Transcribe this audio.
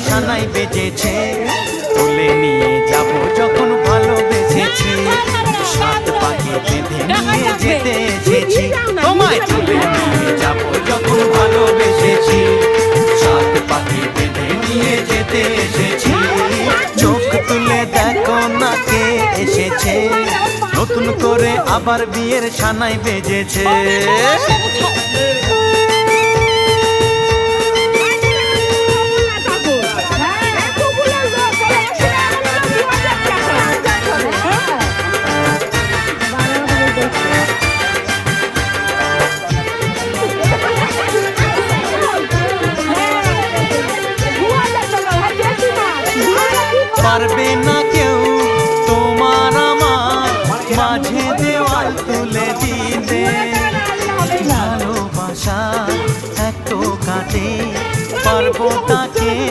সানাই বেজেছে, তুলে নিয়ে যাব যখন ভালোবেসেছি, সাত পাকে বেঁধে নিয়ে যেতে এসেছি, তোমায় তুলে নিয়ে যাব যখন ভালোবেসেছি, সাত পাকে বেঁধে নিয়ে যেতে এসেছি। চোখ তুলে দেখো না কে এসেছে, নতুন করে আবার বিয়ের সানাই বেজেছে। পারবে না